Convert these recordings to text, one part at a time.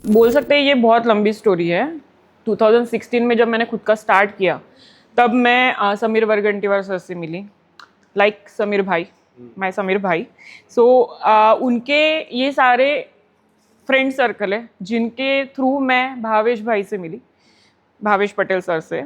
बोल सकते हैं ये बहुत लंबी स्टोरी है। 2016 में जब मैंने खुद का स्टार्ट किया तब मैं समीर वर्गंटीवार सर से मिली, समीर भाई, मैं समीर भाई। सो उनके ये सारे फ्रेंड सर्कल है जिनके थ्रू मैं भावेश भाई से मिली, भावेश पटेल सर से।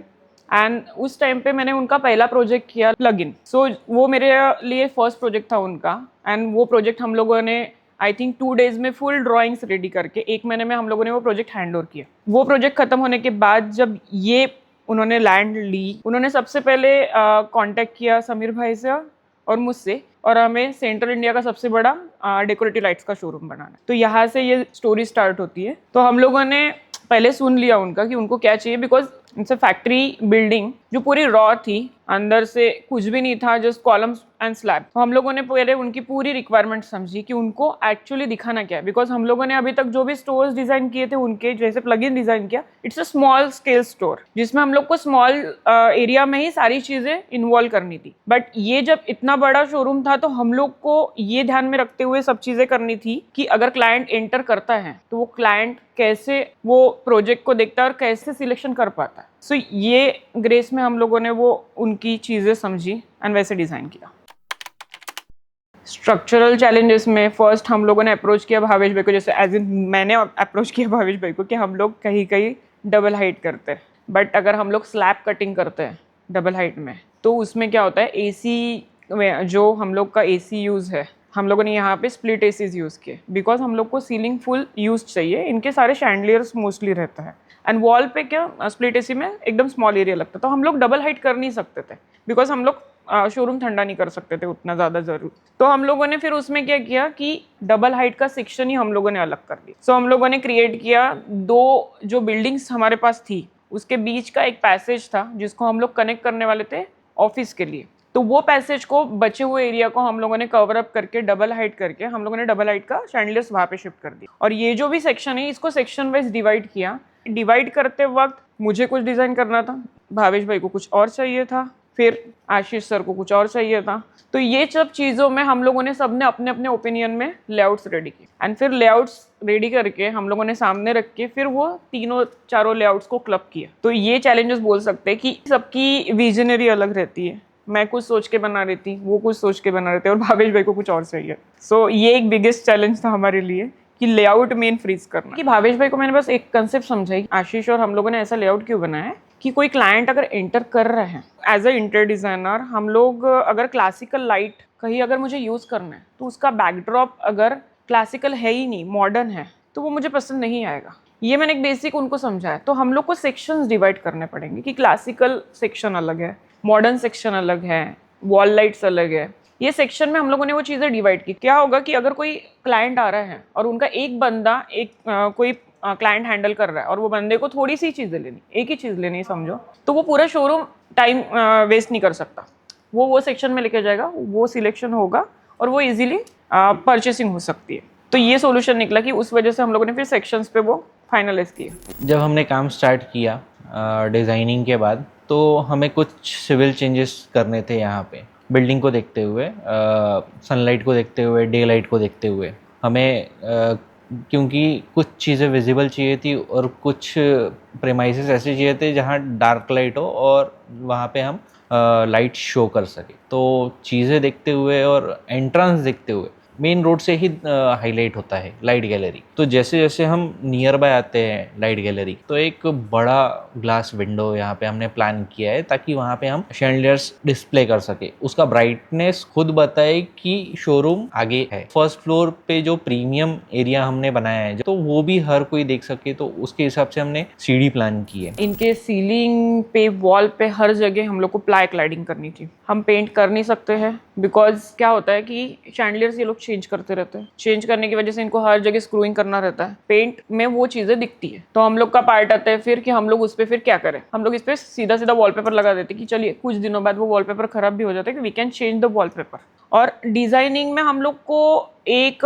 एंड उस टाइम पे मैंने उनका पहला प्रोजेक्ट किया प्लगइन। सो वो मेरे लिए फर्स्ट प्रोजेक्ट था उनका। एंड वो प्रोजेक्ट हम लोगों ने आई थिंक 2 डेज में फुल ड्राइंग्स रेडी करके 1 महीने में हम लोगों ने वो प्रोजेक्ट हैंड ओवर किया। वो प्रोजेक्ट खत्म होने के बाद जब ये उन्होंने लैंड ली, उन्होंने सबसे पहले कांटेक्ट किया समीर भाई से और मुझसे, और हमें सेंट्रल इंडिया का सबसे बड़ा डेकोरेटिव लाइट्स का शोरूम बनाना। तो यहाँ से ये स्टोरी स्टार्ट होती है। तो हम लोगों ने पहले सुन लिया उनका कि उनको क्या चाहिए, because it's a factory building जो पूरी रॉ थी, अंदर से कुछ भी नहीं था, जस्ट कॉलम्स एंड स्लैब। तो हम लोगों ने पहले उनकी पूरी रिक्वायरमेंट समझी कि उनको एक्चुअली दिखाना क्या है। बिकॉज हम लोगों ने अभी तक जो भी स्टोर्स डिजाइन किए थे उनके जैसे प्लगइन डिजाइन किया, it's a small scale store जिसमें हम लोग को स्मॉल एरिया में ही सारी चीजें इन्वॉल्व करनी थी। बट ये जब इतना बड़ा शोरूम था तो हम लोग को ये ध्यान में रखते हुए सब चीजें करनी थी कि अगर क्लाइंट एंटर करता है तो वो क्लाइंट कैसे वो प्रोजेक्ट को देखता है और कैसे सिलेक्शन कर पाता है। सो ये ग्रेस में हम लोगों ने वो उनकी चीजें समझी एंड वैसे डिजाइन किया। स्ट्रक्चरल चैलेंजेस में फर्स्ट हम लोगों ने अप्रोच किया भावेश भाई को, जैसे एज इन मैंने अप्रोच किया भावेश भाई को कि हम लोग कहीं कहीं डबल हाइट करते हैं, बट अगर हम लोग स्लैब कटिंग करते हैं डबल हाइट में तो उसमें क्या होता है, एसी में जो हम लोग का एसी यूज़ है, हम लोगों ने यहाँ पे स्प्लिट एसीज यूज़ किए बिकॉज हम लोग को सीलिंग फुल यूज चाहिए। इनके सारे शैंडलियर्स मोस्टली रहता है एंड वॉल पे क्या स्प्लिट एसी में एकदम स्मॉल एरिया लगता है। तो हम लोग डबल हाइट कर नहीं सकते थे बिकॉज हम लोग शोरूम ठंडा नहीं कर सकते थे उतना ज़्यादा ज़रूर। तो हम लोगों ने फिर उसमें क्या किया कि डबल हाइट का सेक्शन ही हम लोगों ने अलग कर दिया। सो हम लोगों ने क्रिएट किया, 2 जो बिल्डिंग्स हमारे पास थी उसके बीच का एक पैसेज था जिसको हम लोग कनेक्ट करने वाले थे ऑफिस के लिए। तो वो पैसेज को, बचे हुए एरिया को हम लोगों ने कवर अप करके डबल हाइट करके हम लोगों ने डबल हाइट का शैंडलियर्स वहाँ पे शिफ्ट कर दिया। और ये जो भी सेक्शन है इसको सेक्शन वाइज डिवाइड किया। डिवाइड करते वक्त मुझे कुछ डिज़ाइन करना था, भावेश भाई को कुछ और चाहिए था, फिर आशीष सर को कुछ और चाहिए था। तो ये सब चीज़ों में हम लोगों ने सबने अपने अपने ओपिनियन में लेआउट्स रेडी किए एंड फिर लेआउट्स रेडी करके हम लोगों ने सामने रख के फिर वो तीनों चारों लेआउट्स को क्लब किया। तो ये चैलेंजेस बोल सकते हैं कि सबकी विजनरी अलग रहती है। मैं कुछ सोच के बना रही थी, वो कुछ सोच के बना रहे थे और भावेश भाई को कुछ और चाहिए। सो ये एक बिगेस्ट चैलेंज था हमारे लिए कि लेआउट मेन फ्रीज करना। कि भावेश भाई को मैंने बस एक कंसेप्ट समझाई, आशीष और हम लोगों ने ऐसा लेआउट क्यों बनाया है कि कोई क्लाइंट अगर एंटर कर रहे हैं एज अ इंटीरियर डिजाइनर, हम लोग अगर क्लासिकल लाइट कहीं अगर मुझे यूज़ करना है तो उसका बैकड्रॉप अगर क्लासिकल है ही नहीं, मॉडर्न है, तो वो मुझे पसंद नहीं आएगा। ये मैंने एक बेसिक उनको समझाया। तो हम लोग को सेक्शंस डिवाइड करने पड़ेंगे कि क्लासिकल सेक्शन अलग है, मॉडर्न सेक्शन अलग है, वॉल लाइट्स अलग है। ये सेक्शन में हम लोगों ने वो चीज़ें डिवाइड की। क्या होगा कि अगर कोई क्लाइंट आ रहा है और उनका एक बंदा कोई क्लाइंट हैंडल कर रहा है और वो बंदे को थोड़ी सी चीज़ें लेनी, एक ही चीज़ लेनी समझो, तो वो पूरा शोरूम टाइम वेस्ट नहीं कर सकता। वो सेक्शन में लेके जाएगा, वो सिलेक्शन होगा और वो इजीली परचेसिंग हो सकती है। तो ये सॉल्यूशन निकला कि उस वजह से हम लोगों ने फिर सेक्शंस पे वो फाइनलाइज किया। जब हमने काम स्टार्ट किया डिज़ाइनिंग के बाद, तो हमें कुछ सिविल चेंजेस करने थे यहाँ पे, बिल्डिंग को देखते हुए, सनलाइट को देखते हुए, डे लाइट को देखते हुए। हमें क्योंकि कुछ चीज़ें विजिबल चाहिए थी और कुछ प्रेमाइसेस ऐसे चाहिए थे जहाँ डार्क लाइट हो और वहाँ पे हम लाइट शो कर सके। तो चीज़ें देखते हुए और एंट्रेंस देखते हुए मेन रोड से ही हाईलाइट होता है लाइट गैलरी। तो जैसे जैसे हम नियर बाय आते हैं लाइट गैलरी, तो एक बड़ा ग्लास विंडो यहाँ पे हमने प्लान किया है ताकि वहाँ पे हम शैंडलियर्स डिस्प्ले कर सके। उसका ब्राइटनेस खुद बताए कि शोरूम आगे है। फर्स्ट फ्लोर पे जो प्रीमियम एरिया हमने बनाया है तो वो भी हर कोई देख सके, तो उसके हिसाब से हमने सीढ़ी प्लान की है। इनके सीलिंग पे, वॉल पे, हर जगह हम लोग को प्लाई क्लाइडिंग करनी थी। हम पेंट कर नहीं सकते हैं बिकॉज क्या होता है कि शैंडलियर्स ये लोग चेंज करते रहते हैं। चेंज करने की वजह से इनको हर जगह स्क्रूइंग करना रहता है। पेंट में वो चीजें दिखती है। तो हम लोग का पार्ट आता है फिर कि हम लोग उस पर फिर क्या करें, हम लोग इस पर सीधा सीधा वॉलपेपर लगा देते कि चलिए कुछ दिनों बाद वो वॉलपेपर खराब भी हो जाता है कि we can change the wallpaper. और डिजाइनिंग में हम लोग को एक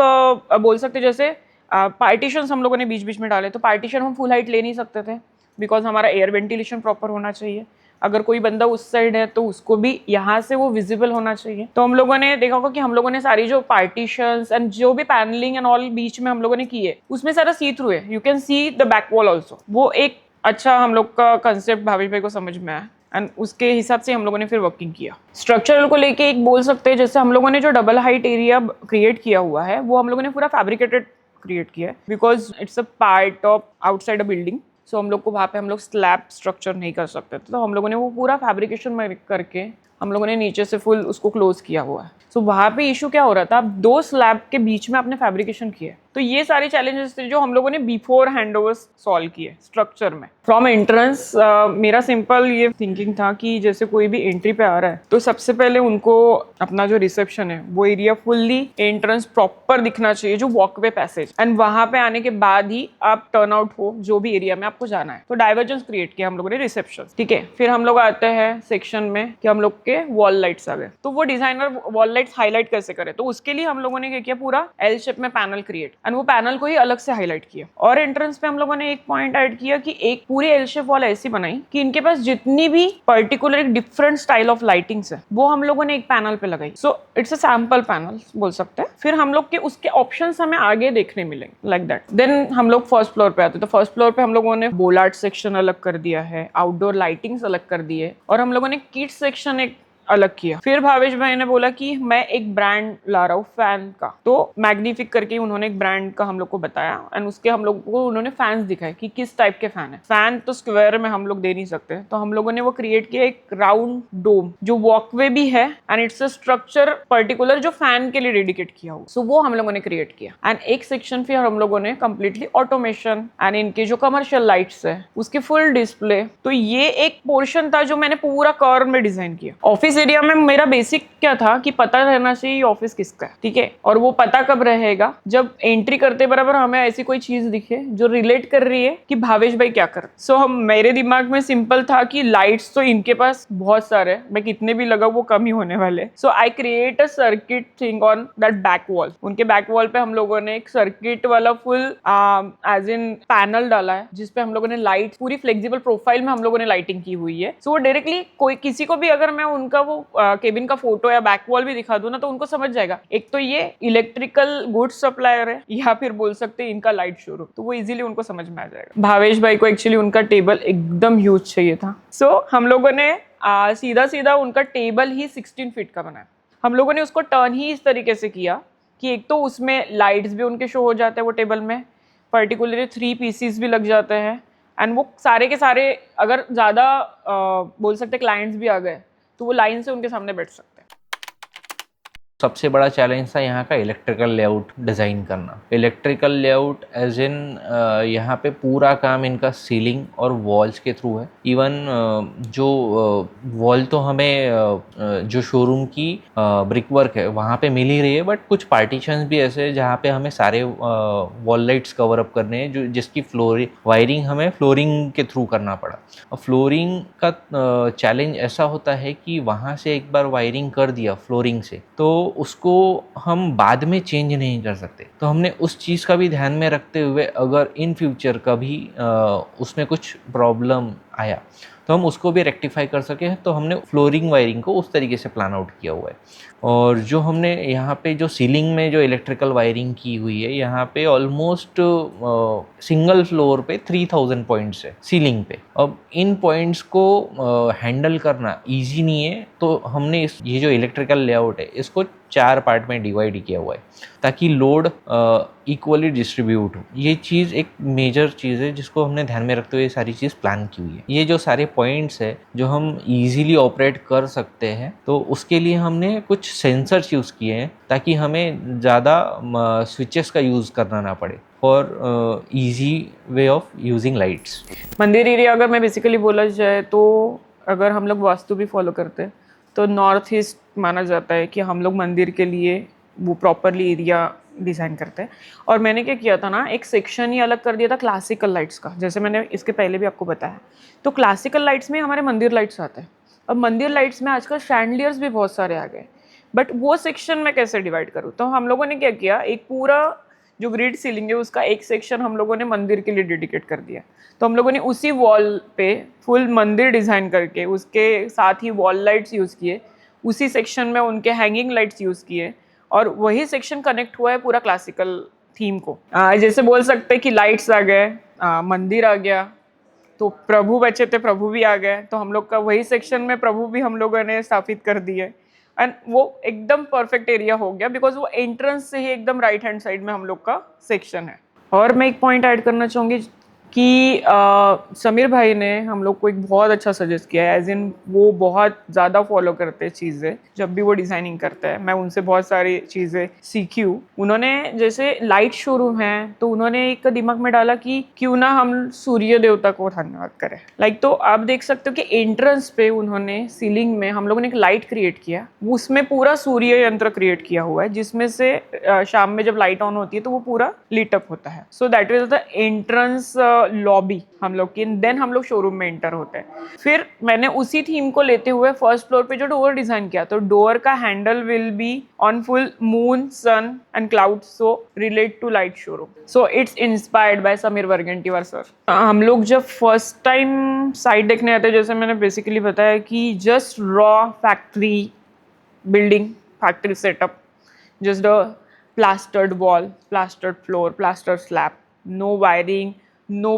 बोल सकते जैसे पार्टीशंस हम लोगों ने बीच बीच में डाले। तो पार्टीशन हम फुल हाइट ले नहीं सकते थे बिकॉज हमारा एयर वेंटिलेशन प्रॉपर होना चाहिए। अगर कोई बंदा उस साइड है तो उसको भी यहाँ से वो विजिबल होना चाहिए। तो हम लोगों ने देखा होगा कि हम लोगों ने सारी जो पार्टीशंस एंड जो भी पैनलिंग एंड ऑल बीच में हम लोगों ने की है उसमें सारा सी थ्रू है, you can see the back wall also. वो एक अच्छा हम लोग का कंसेप्ट भावेश भाई को समझ में आया एंड उसके हिसाब से हम लोगों ने फिर वर्किंग किया। स्ट्रक्चरल को लेके एक बोल सकते हैं, जैसे हम लोगों ने जो डबल हाइट एरिया क्रिएट किया हुआ है वो हम लोगों ने पूरा फैब्रिकेटेड क्रिएट किया है, because it's a part of outside a building. So हम लोग को वहाँ पे हम लोग स्लैब स्ट्रक्चर नहीं कर सकते थे, तो हम लोगों ने वो पूरा फैब्रिकेशन में करके हम लोगों ने नीचे से फुल उसको क्लोज किया हुआ है। सो वहाँ पे इशू क्या हो रहा था, दो स्लैब के बीच में आपने फैब्रिकेशन किया, तो ये सारे चैलेंजेस थे जो हम लोगों ने बिफोर हैंडओवर सॉल्व किए स्ट्रक्चर में। फ्रॉम एंट्रेंस मेरा सिंपल ये थिंकिंग था कि जैसे कोई भी एंट्री पे आ रहा है तो सबसे पहले उनको अपना जो रिसेप्शन है वो एरिया फुल्ली एंट्रेंस प्रॉपर दिखना चाहिए, जो वॉकवे पैसेज, एंड वहां पे आने के बाद ही आप टर्न आउट हो जो भी एरिया में आपको जाना है। तो डाइवर्जेंस क्रिएट किया हम लोगों ने रिसेप्शन, ठीक है। फिर हम लोग आते हैं सेक्शन में कि हम लोग के वॉल लाइट्स आ गए, तो वो डिजाइनर वॉल लाइट्स हाईलाइट कैसे करे, तो उसके लिए हम लोगों ने क्या किया, पूरा एल शेप में पैनल क्रिएट एंड वो पैनल को ही अलग से हाईलाइट किया। और एंट्रेंस पे हम लोगों ने एक पॉइंट ऐड किया कि एक पूरी एल शेप वॉल ऐसी बनाई कि इनके पास जितनी भी पर्टिकुलर एक डिफरेंट स्टाइल ऑफ लाइटिंग्स है वो हम लोगों ने एक पैनल पे लगाई। So it's a sample panel बोल सकते हैं। फिर हम लोग के उसके ऑप्शंस हमें आगे देखने मिलेंगे लाइक दैट। देन हम लोग फर्स्ट फ्लोर पे आते, तो फर्स्ट फ्लोर पे हम लोगों ने बोलार्ड सेक्शन अलग कर दिया है, आउटडोर लाइटिंग्स अलग कर दिए, और हम लोगों ने किड्स सेक्शन एक अलग किया। फिर भावेश भाई ने बोला कि मैं एक ब्रांड ला रहा हूँ फैन का, तो मैग्निफिक करके उन्होंने एक ब्रांड का हम लोग को बताया एंड उसके हम लोग को उन्होंने फैंस दिखाए कि किस टाइप के फैन है। फैन तो स्क्वायर में हम लोग दे नहीं सकते, तो हम लोगों ने वो क्रिएट किया एक राउंड डोम जो वॉकवे भी है and it's a structure particular जो फैन के लिए डेडिकेट किया हुआ। सो वो हम लोगों ने क्रिएट किया एंड एक सेक्शन फिर हम लोगों ने कंप्लीटली ऑटोमेशन एंड इनके जो कमर्शियल लाइट्स है उसकी फुल डिस्प्ले। तो ये एक पोर्शन था जो मैंने पूरा कर्व में डिजाइन किया। ऑफिस एरिया में मेरा बेसिक क्या था कि पता रहना चाहिए ऑफिस किसका है, ठीक है। और वो पता कब रहेगा, जब एंट्री करते बराबर हमें ऐसी कोई चीज दिखे जो रिलेट कर रही है कि भावेश भाई क्या कर। सो हम मेरे दिमाग में सिंपल था कि लाइट्स तो इनके पास बहुत सारे, मैं कितने भी लगाऊं वो कम ही होने वाले। So I create a circuit thing on that back wall. उनके बैक वॉल पे हम लोगों ने एक सर्किट वाला फुल एज इन पैनल डाला है जिसपे हम लोगों ने लाइट पूरी फ्लेक्सिबल प्रोफाइल में हम लोगों ने लाइटिंग की हुई है। सो वो डायरेक्टली कोई किसी को भी अगर मैं उनका वो केबिन का फोटो या बैक वॉल भी दिखा दूं ना तो उनको समझ जाएगा एक तो ये इलेक्ट्रिकल गुड्स सप्लायर है या फिर बोल सकते हैं इनका लाइट शोरूम, तो वो इजीली उनको समझ में आ जाएगा। भावेश भाई को एक्चुअली उनका टेबल एकदम ह्यूज चाहिए था। सो हम लोगों ने सीधा सीधा उनका टेबल ही 16 फीट का बनाया। हम लोगों ने उसको टर्न ही इस तरीके से किया कि एक तो उसमें लाइट्स भी उनके शो हो जाते हैं वो टेबल में, पर्टिकुलरली 3 पीसीस भी लग जाते हैं एंड वो सारे के सारे अगर ज़्यादा बोल सकते क्लाइंट्स भी आ गए तो वो लाइन से उनके सामने बैठ सकते हैं। सबसे बड़ा चैलेंज था यहाँ का इलेक्ट्रिकल लेआउट डिज़ाइन करना। इलेक्ट्रिकल लेआउट एज इन यहाँ पे पूरा काम इनका सीलिंग और वॉल्स के थ्रू है। इवन जो वॉल तो हमें जो शोरूम की ब्रिक वर्क है वहाँ पे मिल ही रही है, बट कुछ पार्टीशंस भी ऐसे जहाँ पे हमें सारे वॉल लाइट्स कवर अप करने हैं, जो जिसकी वायरिंग हमें फ्लोरिंग के थ्रू करना पड़ा। और फ्लोरिंग का चैलेंज ऐसा होता है कि वहाँ से एक बार वायरिंग कर दिया फ्लोरिंग से तो उसको हम बाद में चेंज नहीं कर सकते। तो हमने उस चीज़ का भी ध्यान में रखते हुए अगर इन फ्यूचर कभी उसमें कुछ प्रॉब्लम आया तो हम उसको भी रेक्टिफाई कर सके, तो हमने फ्लोरिंग वायरिंग को उस तरीके से प्लान आउट किया हुआ है। और जो हमने यहाँ पे जो सीलिंग में जो इलेक्ट्रिकल वायरिंग की हुई है, यहाँ पे ऑलमोस्ट सिंगल फ्लोर पे 3000 पॉइंट्स है सीलिंग पे। अब इन पॉइंट्स को हैंडल करना इजी नहीं है, तो हमने ये जो इलेक्ट्रिकल लेआउट है इसको 4 पार्ट में डिवाइड किया हुआ है ताकि लोड इक्वली डिस्ट्रीब्यूट हो। ये चीज़ एक मेजर चीज़ है जिसको हमने ध्यान में रखते हुए ये सारी चीज़ प्लान की हुई है। ये जो सारे पॉइंट्स है जो हम इजीली ऑपरेट कर सकते हैं, तो उसके लिए हमने कुछ सेंसर्स यूज़ किए हैं ताकि हमें ज़्यादा स्विचेस का यूज़ करना ना पड़े for easy way of using lights. मंदिर एरिया अगर मैं बेसिकली बोला जाए तो अगर हम लोग वास्तु भी फॉलो करते हैं तो नॉर्थ ईस्ट माना जाता है कि हम लोग मंदिर के लिए वो प्रॉपरली एरिया डिज़ाइन करते हैं। और मैंने क्या किया था ना, एक सेक्शन ही अलग कर दिया था क्लासिकल लाइट्स का, जैसे मैंने इसके पहले भी आपको बताया। तो क्लासिकल लाइट्स में हमारे मंदिर लाइट्स आते हैं। अब मंदिर लाइट्स में आजकल शैंडलियर्स भी बहुत सारे आ गए, बट वो सेक्शन में कैसे डिवाइड करूँ, तो हम लोगों ने क्या किया, एक पूरा जो ग्रिड सीलिंग है उसका एक सेक्शन हम लोगों ने मंदिर के लिए डेडिकेट कर दिया। तो हम लोगों ने उसी वॉल पे फुल मंदिर डिज़ाइन करके उसके साथ ही वॉल लाइट्स यूज़ किए, उसी सेक्शन में उनके हैंगिंग लाइट्स यूज़ किए, और वही सेक्शन कनेक्ट हुआ है पूरा क्लासिकल थीम को। जैसे बोल सकते हैं कि लाइट्स आ गए, मंदिर आ गया, तो प्रभु बचे थे, प्रभु भी आ गए, तो हम लोग का वही सेक्शन में प्रभु भी हम लोगों ने स्थापित कर दिए। एंड वो एकदम परफेक्ट एरिया हो गया बिकॉज वो एंट्रेंस से ही एकदम राइट हैंड साइड में हम लोग का सेक्शन है। और मैं एक पॉइंट ऐड करना चाहूँगी कि समीर भाई ने हम लोग को एक बहुत अच्छा सजेस्ट किया है, एज इन वो बहुत ज़्यादा फॉलो करते हैं चीज़ें जब भी वो डिज़ाइनिंग करते हैं। मैं उनसे बहुत सारी चीज़ें सीखी हूँ। उन्होंने जैसे लाइट शोरूम है तो उन्होंने एक दिमाग में डाला कि क्यों ना हम सूर्य देवता को धन्यवाद करें। तो आप देख सकते हो कि एंट्रेंस पे उन्होंने सीलिंग में हम लोगों ने एक लाइट क्रिएट किया, उसमें पूरा सूर्य यंत्र क्रिएट किया हुआ है जिसमें से शाम में जब लाइट ऑन होती है तो वो पूरा लीट अप होता है। So that is the entrance lobby हम लोग की। देन हम लोग शोरूम में एंटर होते हैं। फिर मैंने उसी थीम को लेते हुए फर्स्ट फ्लोर पे जो डोर डिजाइन किया, तो डोर का handle will be on full moon, sun and cloud, so relate to light showroom. So it's inspired by Sameer वर्गेंटीवार sir. हम लोग जब फर्स्ट टाइम साइट देखने आते हैं, जैसे मैंने बेसिकली बताया कि just raw factory building, factory setup, just a plastered wall, plastered floor, plastered slab, no wiring, no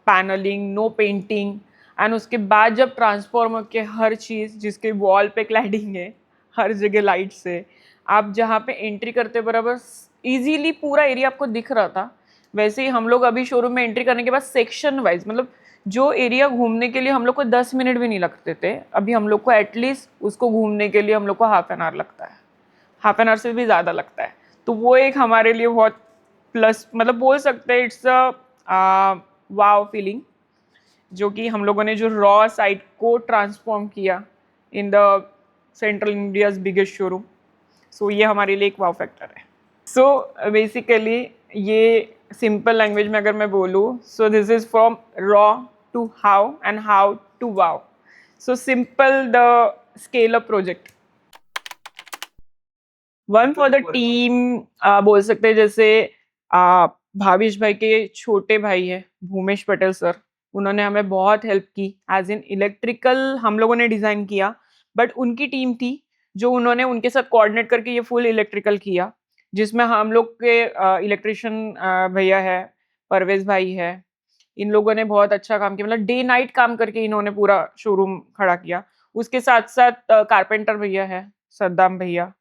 paneling, no painting। And उसके बाद जब ट्रांसफॉर्मर के हर चीज़ जिसके वॉल पे क्लैडिंग है, हर जगह लाइट से, आप जहाँ पे एंट्री करते बराबर इजीली पूरा एरिया आपको दिख रहा था, वैसे ही हम लोग अभी शोरूम में एंट्री करने के बाद सेक्शन वाइज, मतलब जो एरिया घूमने के लिए हम लोग को 10 मिनट भी नहीं लगते थे, अभी हम लोग को एटलीस्ट उसको घूमने के लिए हम लोग को हाफ एन आवर लगता है, हाफ एन आवर से भी ज़्यादा लगता है। तो वो एक हमारे लिए बहुत प्लस, मतलब बोल सकते हैं इट्स अ वाव फीलिंग, जो कि हम लोगों ने जो रॉ साइट को ट्रांसफॉर्म किया in the central India's biggest showroom. So ये हमारे लिए एक वाव फैक्टर है। सो बेसिकली ये सिंपल लैंग्वेज में अगर मैं बोलूँ, so this is from raw to how and how to wow. So simple the scale up project, one for the team बोल सकते हैं। जैसे भाविश भाई के छोटे भाई है भूमेश पटेल सर, उन्होंने हमें बहुत हेल्प की, एज इन इलेक्ट्रिकल हम लोगों ने डिज़ाइन किया, बट उनकी टीम थी जो उन्होंने उनके साथ कोऑर्डिनेट करके ये फुल इलेक्ट्रिकल किया, जिसमें हम लोग के इलेक्ट्रिशियन भैया है, परवेज भाई है, इन लोगों ने बहुत अच्छा काम किया, मतलब डे नाइट काम करके इन्होंने पूरा शोरूम खड़ा किया। उसके साथ साथ कारपेंटर भैया है सद्दाम भैया,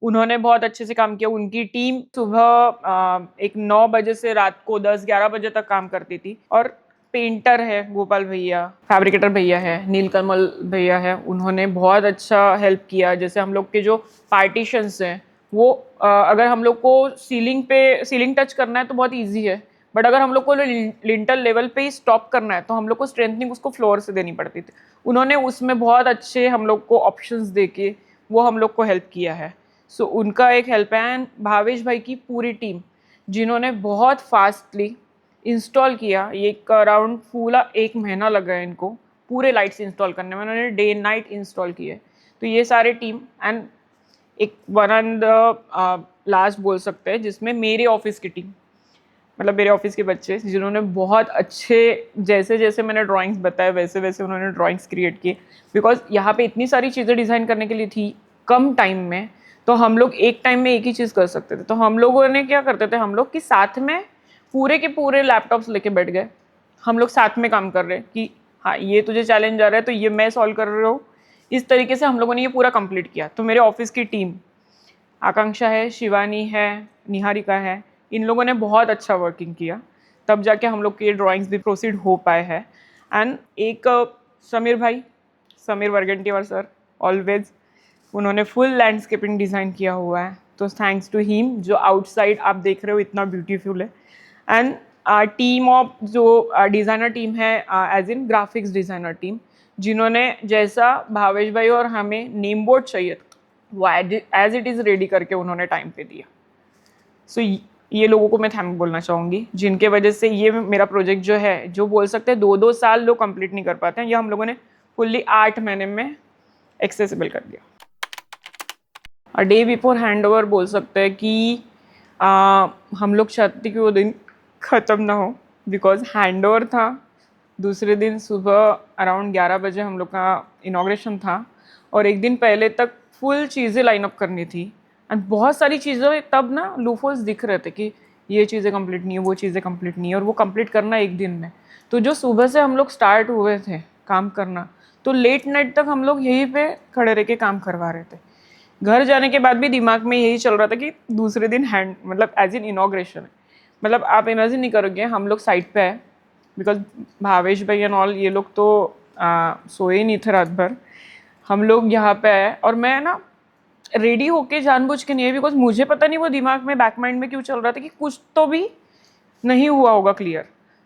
उन्होंने बहुत अच्छे से काम किया। उनकी टीम सुबह एक 9 बजे से रात को 10-11 बजे तक काम करती थी। और पेंटर है गोपाल भैया, फैब्रिकेटर भैया है नीलकमल भैया है, उन्होंने बहुत अच्छा हेल्प किया। जैसे हम लोग के जो पार्टीशंस हैं वो अगर हम लोग को सीलिंग टच करना है तो बहुत ईजी है, बट अगर हम लोग को लिंटल लेवल पे ही स्टॉप करना है तो हम लोग को स्ट्रेंथनिंग उसको फ्लोर से देनी पड़ती थी। उन्होंने उसमें बहुत अच्छे हम लोग को ऑप्शंस दे के वो हम लोग को हेल्प किया है। सो उनका एक हेल्प है। एंड भावेश भाई की पूरी टीम जिन्होंने बहुत फास्टली इंस्टॉल किया, ये अराउंड पूरा 1 महीना लगा है इनको पूरे लाइट्स इंस्टॉल करने में, उन्होंने डे नाइट इंस्टॉल किए। तो ये सारे टीम एंड एक वन एंड लास्ट बोल सकते हैं जिसमें मेरे ऑफिस की टीम, मतलब मेरे ऑफिस के बच्चे जिन्होंने बहुत अच्छे, जैसे जैसे मैंने ड्राइंग्स बताए वैसे वैसे उन्होंने ड्राइंग्स क्रिएट किए। बिकॉज यहाँ पे इतनी सारी चीज़ें डिज़ाइन करने के लिए थी कम टाइम में, तो हम लोग एक टाइम में एक ही चीज़ कर सकते थे। तो हम लोगों ने क्या करते थे, हम लोग कि साथ में पूरे के पूरे लैपटॉप्स लेके बैठ गए, हम लोग साथ में काम कर रहे हैं कि हाँ ये तुझे चैलेंज आ रहा है तो ये मैं सॉल्व कर रहा हूँ। इस तरीके से हम लोगों ने ये पूरा कंप्लीट किया। तो मेरे ऑफिस की टीम, आकांक्षा है, शिवानी है, निहारिका है, इन लोगों ने बहुत अच्छा वर्किंग किया, तब जाके हम लोग के ड्राइंग्स भी प्रोसीड हो पाए हैं। एंड एक समीर भाई, समीर वर्गेंटीवार सर, ऑलवेज उन्होंने फुल लैंडस्केपिंग डिज़ाइन किया हुआ है, तो थैंक्स टू हिम जो आउटसाइड आप देख रहे हो इतना ब्यूटीफुल है। एंड टीम ऑफ जो डिज़ाइनर टीम है, as in graphics designer team, जिन्होंने जैसा भावेश भाई और हमें नेम बोर्ड चाहिए था वो एज इट इज़ रेडी करके उन्होंने टाइम पे दिया। सो ये लोगों को मैं थैंक बोलना चाहूँगी, जिनके वजह से ये मेरा प्रोजेक्ट जो है, जो बोल सकते हैं 2-2 साल लोग कंप्लीट नहीं कर पाते हैं, ये हम लोगों ने फुल्ली 8 महीने में एक्सेसिबल कर दिया। और डे बिफोर हैंड ओवर बोल सकते हैं कि हम लोग चाहते थे कि वो दिन ख़त्म ना हो, बिकॉज हैंड ओवर था। दूसरे दिन सुबह अराउंड 11 बजे हम लोग का इनाग्रेशन था, और एक दिन पहले तक फुल चीज़ें लाइनअप करनी थी। एंड बहुत सारी चीज़ें तब ना लूफोल्स दिख रहे थे कि ये चीज़ें कंप्लीट नहीं है, वो चीज़ें कंप्लीट नहीं है, और वो कंप्लीट करना एक दिन में। तो जो सुबह से हम लोग स्टार्ट हुए थे काम करना, तो लेट नाइट तक हम लोग यहीं पे खड़े रह के काम करवा रहे थे। घर जाने के बाद भी दिमाग में यही चल रहा था कि दूसरे दिन हैंड मतलब एज इन इनाग्रेशन है। मतलब आप इमेजिन नहीं करोगे, हम लोग साइट पे है, बिकॉज भावेश भाई एंड ऑल ये लोग तो सोए ही नहीं थे रात भर। हम लोग यहाँ पे आए, और मैं ना रेडी होके जानबूझ के नहीं है, बिकॉज मुझे पता नहीं वो दिमाग में बैक माइंड में क्यों चल रहा था कि कुछ तो भी नहीं हुआ होगा क्लियर।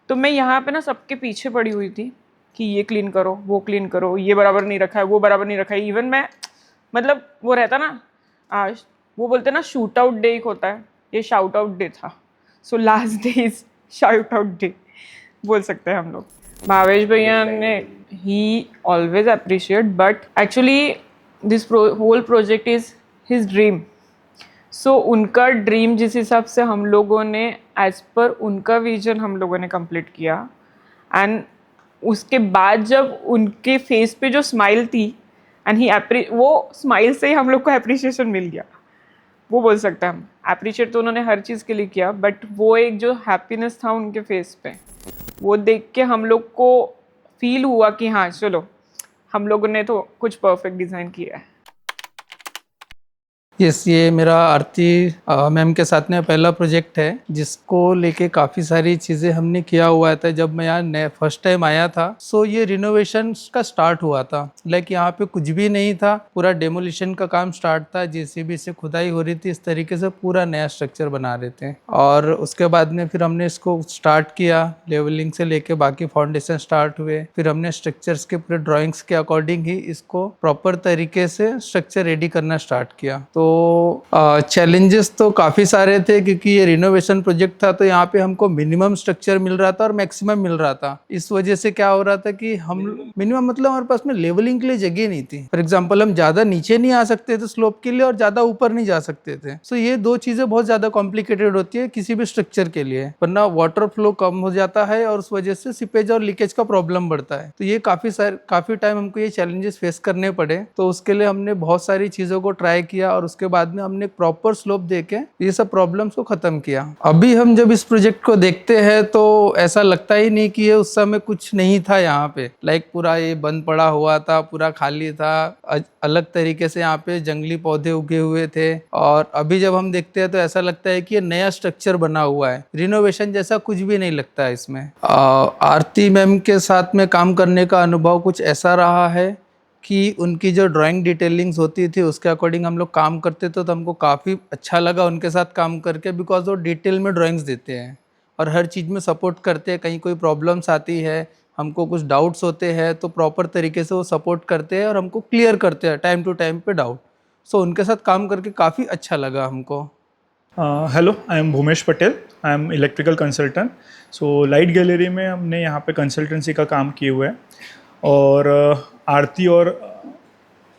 तो मैं यहाँ पे ना सबके पीछे पड़ी हुई थी कि ये क्लीन करो, वो क्लीन करो, ये बराबर नहीं रखा है, वो बराबर नहीं रखा है। इवन मैं मतलब वो रहता ना, आज वो बोलते ना शूट आउट डे एक होता है, ये शाउट आउट डे था। So last day is shout out day बोल सकते हैं हम लोग। भावेश भैया ने ही always appreciate, but actually this whole project is his dream. So उनका ड्रीम जिस हिसाब से हम लोगों ने एज पर उनका विजन हम लोगों ने कंप्लीट किया, एंड उसके बाद जब उनके फेस पे जो स्माइल थी, एंड ही वो स्माइल से ही हम लोग को अप्रिशिएशन मिल गया, वो बोल सकते हैं हम। अप्रिशिएट तो उन्होंने हर चीज़ के लिए किया, बट वो एक जो हैप्पीनेस था उनके फेस पे, वो देख के हम लोग को फील हुआ कि हाँ चलो, हम लोगों ने तो कुछ परफेक्ट डिज़ाइन किया है। यस, ये मेरा आरती मैम के साथ में पहला प्रोजेक्ट है, जिसको लेके काफ़ी सारी चीज़ें हमने किया हुआ था। जब मैं यहाँ फर्स्ट टाइम आया था, सो ये रिनोवेशन का स्टार्ट हुआ था। लाइक यहाँ पे कुछ भी नहीं था, पूरा डेमोलिशन का काम स्टार्ट था, जेसीबी से खुदाई हो रही थी, इस तरीके से पूरा नया स्ट्रक्चर बना रहे थे। और उसके बाद में फिर हमने इसको स्टार्ट किया, लेवलिंग से लेके बाकी फाउंडेशन स्टार्ट हुए। फिर हमने स्ट्रक्चर्स के पूरे ड्राइंग्स के अकॉर्डिंग ही इसको प्रॉपर तरीके से स्ट्रक्चर रेडी करना स्टार्ट किया। तो चैलेंजेस तो काफ़ी सारे थे, क्योंकि ये रिनोवेशन प्रोजेक्ट था, तो यहाँ पे हमको मिनिमम स्ट्रक्चर मिल रहा था और मैक्सिमम मिल रहा था। इस वजह से क्या हो रहा था कि हम मिनिमम मतलब हमारे पास में लेवलिंग के लिए जगह नहीं थी। फॉर एग्जांपल हम ज़्यादा नीचे नहीं आ सकते थे स्लोप के लिए, और ज़्यादा ऊपर नहीं जा सकते थे। सो ये दो चीज़ें बहुत ज़्यादा कॉम्प्लिकेटेड होती है किसी भी स्ट्रक्चर के लिए, वरना वाटर फ्लो कम हो जाता है और उस वजह से सीपेज और लीकेज का प्रॉब्लम बढ़ता है। तो ये काफ़ी टाइम हमको ये चैलेंजेस फेस करने पड़े। तो उसके लिए हमने बहुत सारी चीज़ों को ट्राई किया, और उसके बाद में हमने प्रॉपर स्लोप देके ये सब प्रॉब्लम्स को खत्म किया। अभी हम जब इस प्रोजेक्ट को देखते हैं तो ऐसा लगता ही नहीं कि ये उस समय कुछ नहीं था यहाँ पे। लाइक पूरा ये बंद पड़ा हुआ था, पूरा खाली था, अलग तरीके से यहाँ पे जंगली पौधे उगे हुए थे। और अभी जब हम देखते हैं तो ऐसा लगता है कि ये नया स्ट्रक्चर बना हुआ है, रिनोवेशन जैसा कुछ भी नहीं लगता है इसमें। आरती मैम के साथ में काम करने का अनुभव कुछ ऐसा रहा है कि उनकी जो ड्राइंग डिटेलिंग्स होती थी उसके अकॉर्डिंग हम लोग काम करते थे, तो हमको काफ़ी अच्छा लगा उनके साथ काम करके, बिकॉज वो डिटेल में ड्राइंग्स देते हैं और हर चीज़ में सपोर्ट करते हैं। कहीं कोई प्रॉब्लम्स आती है, हमको कुछ डाउट्स होते हैं, तो प्रॉपर तरीके से वो सपोर्ट करते हैं और हमको क्लियर करते हैं टाइम टू टाइम पे डाउट। सो उनके साथ काम करके काफ़ी अच्छा लगा हमको। Hello, I am Bhumesh Patel, I am electrical consultant. So light gallery में हमने यहाँ पे कंसल्टेंसी का काम किए हुए हैं, और आरती और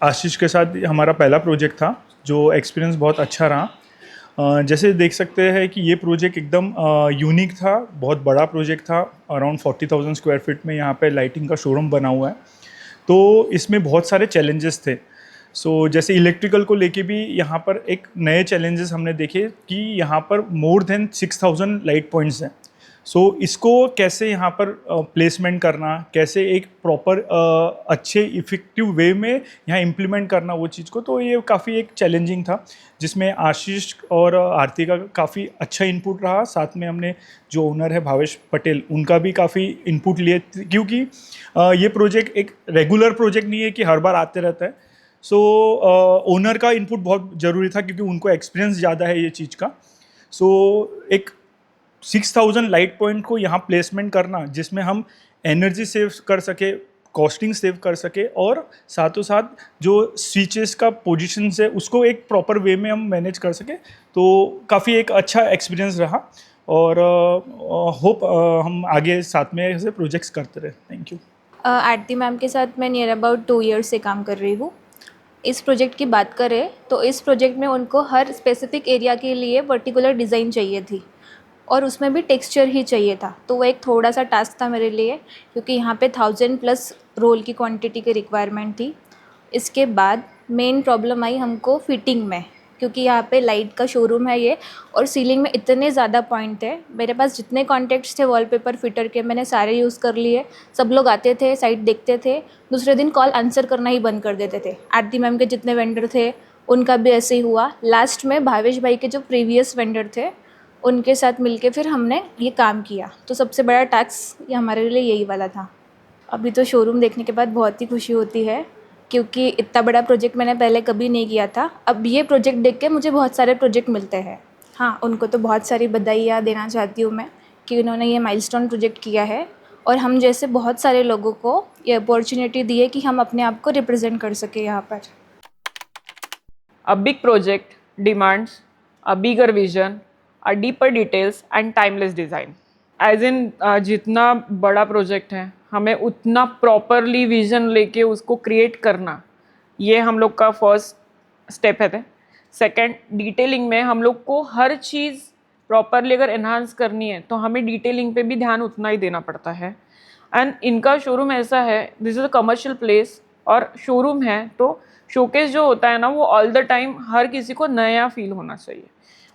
आशीष के साथ हमारा पहला प्रोजेक्ट था, जो एक्सपीरियंस बहुत अच्छा रहा। जैसे देख सकते हैं कि ये प्रोजेक्ट एकदम यूनिक था, बहुत बड़ा प्रोजेक्ट था। अराउंड 40,000 स्क्वायर फीट में यहाँ पे लाइटिंग का शोरूम बना हुआ है। तो इसमें बहुत सारे चैलेंजेस थे। जैसे इलेक्ट्रिकल को लेके भी यहाँ पर एक नए चैलेंजेस हमने देखे कि यहाँ पर मोर देन 6,000 लाइट पॉइंट्स हैं। इसको कैसे यहाँ पर प्लेसमेंट करना, कैसे एक प्रॉपर अच्छे इफ़ेक्टिव वे में यहाँ इम्प्लीमेंट करना वो चीज़ को, तो ये काफ़ी एक चैलेंजिंग था, जिसमें आशीष और आरती का काफ़ी अच्छा इनपुट रहा। साथ में हमने जो ओनर है भावेश पटेल, उनका भी काफ़ी इनपुट लिए, क्योंकि ये प्रोजेक्ट एक रेगुलर प्रोजेक्ट नहीं है कि हर बार आते रहता है। ओनर का इनपुट बहुत ज़रूरी था, क्योंकि उनको एक्सपीरियंस ज़्यादा है ये चीज़ का। एक 6,000 लाइट पॉइंट को यहाँ प्लेसमेंट करना, जिसमें हम एनर्जी सेव कर सके, कॉस्टिंग सेव कर सके, और साथों साथ जो स्विचेस का पोजीशन है उसको एक प्रॉपर वे में हम मैनेज कर सके, तो काफ़ी एक अच्छा एक्सपीरियंस रहा। और होप हम आगे साथ में ऐसे प्रोजेक्ट्स करते रहे। Thank you. आरती मैम के साथ मैं नियर अबाउट 2 ईयर्स से काम कर रही हूँ। इस प्रोजेक्ट की बात करें तो इस प्रोजेक्ट में उनको हर स्पेसिफिक एरिया के लिए पर्टिकुलर डिज़ाइन चाहिए थी और उसमें भी टेक्सचर ही चाहिए था। तो वो एक थोड़ा सा टास्क था मेरे लिए, क्योंकि यहाँ पे 1000+ रोल की क्वांटिटी की रिक्वायरमेंट थी। इसके बाद मेन प्रॉब्लम आई हमको फिटिंग में, क्योंकि यहाँ पे लाइट का शोरूम है ये, और सीलिंग में इतने ज़्यादा पॉइंट थे। मेरे पास जितने कॉन्टैक्ट्स थे वॉलपेपर फिटर के मैंने सारे यूज़ कर लिए। सब लोग आते थे, साइट देखते थे, दूसरे दिन कॉल आंसर करना ही बंद कर देते थे। आरती मैम के जितने वेंडर थे उनका भी ऐसे ही हुआ। लास्ट में भावेश भाई के जो प्रीवियस वेंडर थे उनके साथ मिलके फिर हमने ये काम किया। तो सबसे बड़ा टास्क ये हमारे लिए यही वाला था। अभी तो शोरूम देखने के बाद बहुत ही खुशी होती है, क्योंकि इतना बड़ा प्रोजेक्ट मैंने पहले कभी नहीं किया था। अब ये प्रोजेक्ट देख के मुझे बहुत सारे प्रोजेक्ट मिलते हैं। हाँ, उनको तो बहुत सारी बधाइयाँ देना चाहती हूँ मैं कि उन्होंने ये माइलस्टोन प्रोजेक्ट किया है और हम जैसे बहुत सारे लोगों को ये अपॉर्चुनिटी दी है कि हम अपने आप को रिप्रेजेंट कर सकें यहाँ पर। A big project demands a bigger vision, a deeper details and timeless design. As in जितना बड़ा प्रोजेक्ट है हमें उतना प्रॉपरली विजन लेके उसको क्रिएट करना, ये हम लोग का फर्स्ट स्टेप है। सेकंड, डिटेलिंग में हम लोग को हर चीज़ प्रॉपरली अगर एनहांस करनी है तो हमें डिटेलिंग पे भी ध्यान उतना ही देना पड़ता है। एंड इनका शोरूम ऐसा है, this is a commercial place और शोरूम है तो शोकेस जो होता है ना वो ऑल द टाइम हर किसी को नया फील होना चाहिए।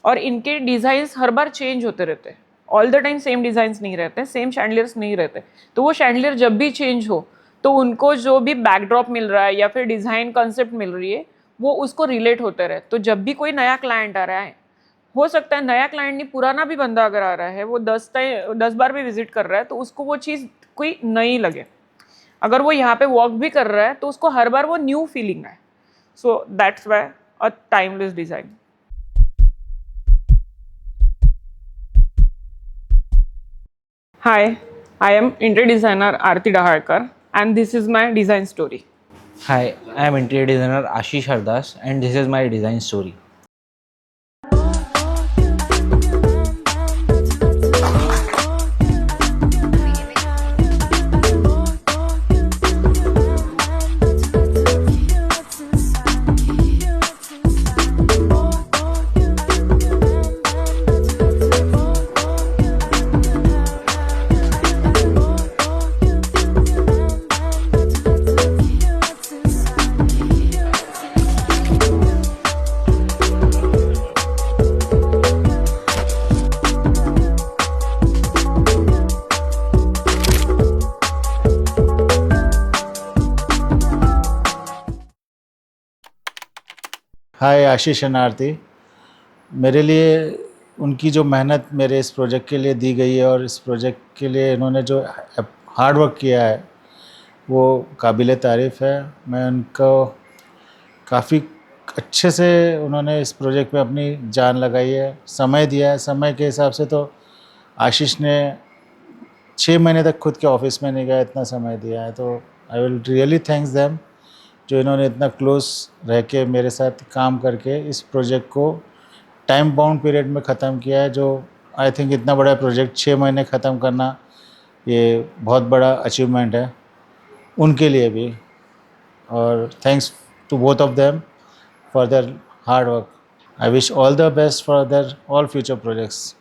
और इनके डिज़ाइंस हर बार चेंज होते रहते हैं, all the time same designs नहीं रहते, सेम शैंडलियर्स नहीं रहते। तो वो शैंडलियर जब भी चेंज हो तो उनको जो भी बैकड्रॉप मिल रहा है या फिर डिज़ाइन कॉन्सेप्ट मिल रही है वो उसको रिलेट होते रहे। तो जब भी कोई नया क्लाइंट आ रहा है, हो सकता है नया क्लाइंट नहीं पुराना भी बंदा अगर आ रहा है वो 10 बार भी विजिट कर रहा है तो उसको वो चीज़ कोई नई लगे। अगर वो यहाँ पे वॉक भी कर रहा है तो उसको हर बार वो न्यू फीलिंग आए। So that's why a timeless design. Hi, I am interior designer Aarti Daharkar and this is my design story. Hi, I am interior designer Ashish Hardas and this is my design story. Hi Ashish and Aarti. मेरे लिए उनकी जो मेहनत मेरे इस project के लिए दी गई है और इस प्रोजेक्ट के लिए इन्होंने जो हार्ड वर्क किया है वो काबिल तारीफ़ है। मैं उनको काफ़ी अच्छे से उन्होंने इस प्रोजेक्ट में अपनी जान लगाई है, समय दिया है। समय के हिसाब से तो आशीष ने 6 महीने तक खुद के ऑफिस में नहीं गया, इतना समय दिया है। तो I will really thanks them जो इन्होंने इतना क्लोज रह के मेरे साथ काम करके इस प्रोजेक्ट को टाइम बाउंड पीरियड में ख़त्म किया है। जो आई थिंक इतना बड़ा प्रोजेक्ट 6 महीने ख़त्म करना ये बहुत बड़ा अचीवमेंट है उनके लिए भी। और thanks to both of them for their hard work. I wish all the best for their all future projects.